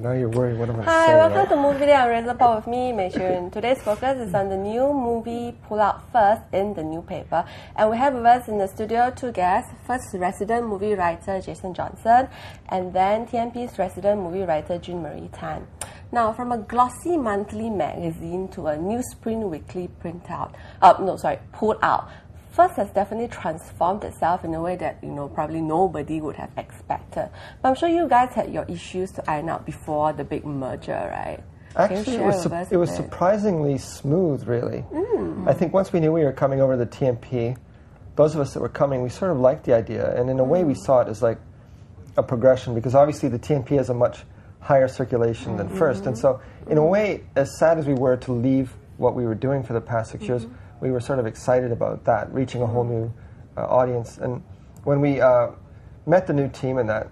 now you're worried what I'm going to say. Hi, welcome to Movie Day on Razor Paul with me, May Choon. Today's focus is on the new movie Pullout First in the newspaper. And we have with us in the studio two guests. First, resident movie writer Jason Johnson, and then TMP's resident movie writer Jeanmarie Tan. Now, from a glossy monthly magazine to a newsprint weekly pullout, First has definitely transformed itself in a way that, probably nobody would have expected. But I'm sure you guys had your issues to iron out before the big merger, right? Actually, it was surprisingly smooth, really. I think once we knew we were coming over to the TMP, those of us that were coming, we sort of liked the idea. And in a way, we saw it as like a progression, because obviously the TMP has a much higher circulation than First. And so, in a way, as sad as we were to leave what we were doing for the past 6 years, we were sort of excited about that, reaching a whole new audience. And when we met the new team and that,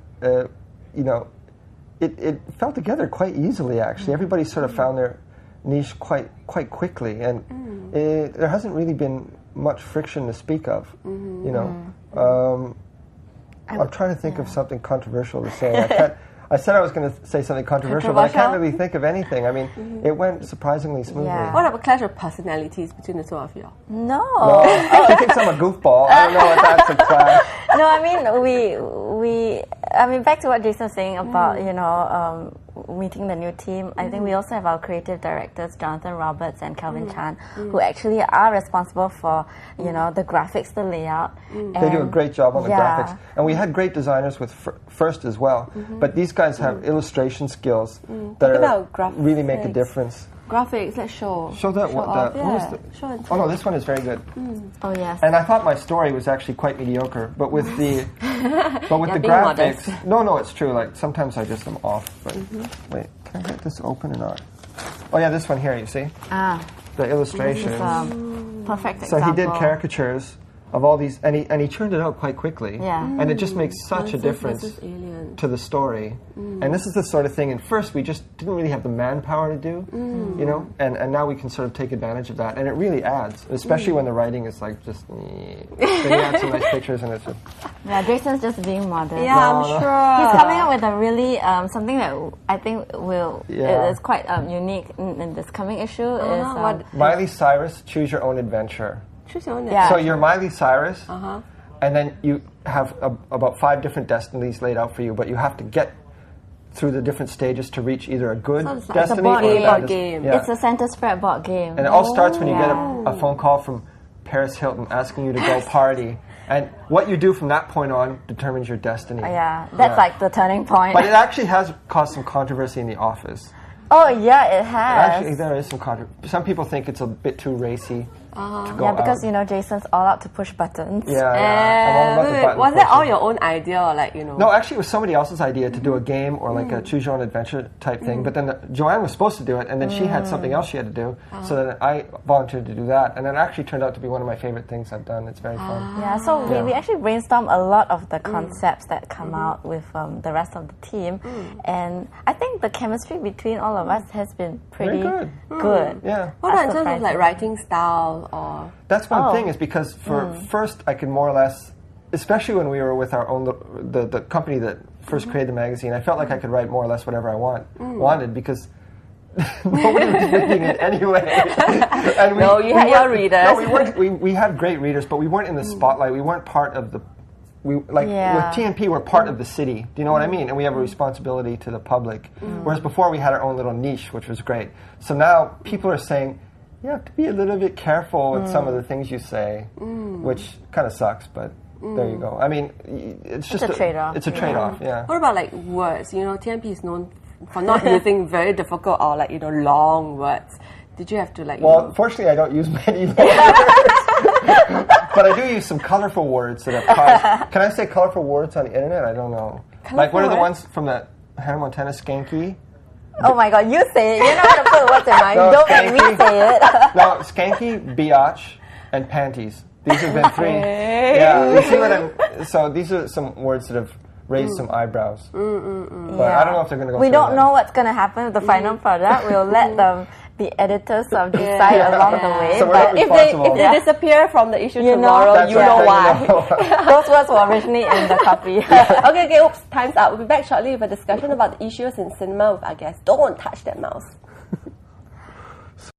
it fell together quite easily, actually. Everybody sort of found their niche quite quickly. And there hasn't really been much friction to speak of, I'm trying to think of something controversial to say. I said I was going to say something controversial, but I can't really think of anything. I mean, it went surprisingly smoothly. Yeah. What about a clash of personalities between the two of you? No. She thinks I'm a goofball. I don't know if that's a clash. No, I mean, back to what Jason was saying about, meeting the new team. I think we also have our creative directors, Jonathan Roberts and Calvin Chan, who actually are responsible for, the graphics, the layout. They do a great job on the graphics. And we had great designers with First as well. But these guys have illustration skills that really make a difference. Graphics, let's show. Show that. What no, this one is very good. Oh yes. And I thought my story was actually quite mediocre, but with the graphics, no, it's true. Like sometimes I just am off. But wait, can I get this open or not? Oh yeah, this one here. You see? The illustrations. This is, perfect example. So he did caricatures of all these, and he churned it out quite quickly. Yeah. And it just makes such a difference to the story. And this is the sort of thing, at first we just didn't really have the manpower to do, and now we can sort of take advantage of that. And it really adds, especially when the writing is like just, then you add some nice pictures and it's just... Yeah, Jason's just being modest. Yeah, I'm sure. He's coming up with a really, something that I think is quite unique in this coming issue is... Miley Cyrus, Choose Your Own Adventure. Yeah. So you're Miley Cyrus, and then you have about 5 different destinies laid out for you, but you have to get through the different stages to reach either a good destiny or a bad game. Yeah. It's a center spread board game. And it all starts when you get a phone call from Paris Hilton asking you to go party. And what you do from that point on determines your destiny. That's like the turning point. But it actually has caused some controversy in the office. Oh yeah, it has. Actually, there is some controversy. Some people think it's a bit too racy. Because Jason's all out to push buttons. I'm all about the button was that all your own idea, or like No, actually, it was somebody else's idea to do a game or like a choose your own adventure type thing. But then Joanne was supposed to do it, and then she had something else she had to do. So then I volunteered to do that, and it actually turned out to be one of my favorite things I've done. It's very fun. So we actually brainstormed a lot of the concepts that come out with the rest of the team, and I think the chemistry between all of us has been pretty good. Yeah. What about in terms of like writing style? Or that's one thing, is because for First I could more or less, especially when we were with our own the company that first created the magazine, I felt like I could write more or less whatever I wanted, because nobody was reading it anyway. And you had your readers. No, we had great readers, but we weren't in the spotlight. We weren't part of the. With TMP, we're part of the city. Do you know what I mean? And we have a responsibility to the public. Whereas before we had our own little niche, which was great. So now people are saying, you have to be a little bit careful with some of the things you say, which kind of sucks, but there you go. I mean, it's just a trade-off. It's a trade-off, yeah. What about like words? TMP is known for not using very difficult or like, long words. Did you have to like... Well, fortunately, I don't use many long words. But I do use some colorful words that have caused... Can I say colorful words on the internet? I don't know. Like, what are the ones from the Hannah Montana Skanky? Oh my god, you say it. You're not going to put words in mine. Don't make me say it. No, skanky, biatch, and panties. These have been 3. Yeah, you see what I'm... So these are some words that have raised some eyebrows. But I don't know if they're going to go We don't know what's going to happen with the final product. We'll let them the editors of decide along the way. So but if they disappear from the issue tomorrow, you know why. Those words were originally in the copy. Okay, oops, time's up. We'll be back shortly with a discussion about the issues in cinema with our guest. Don't touch that mouse.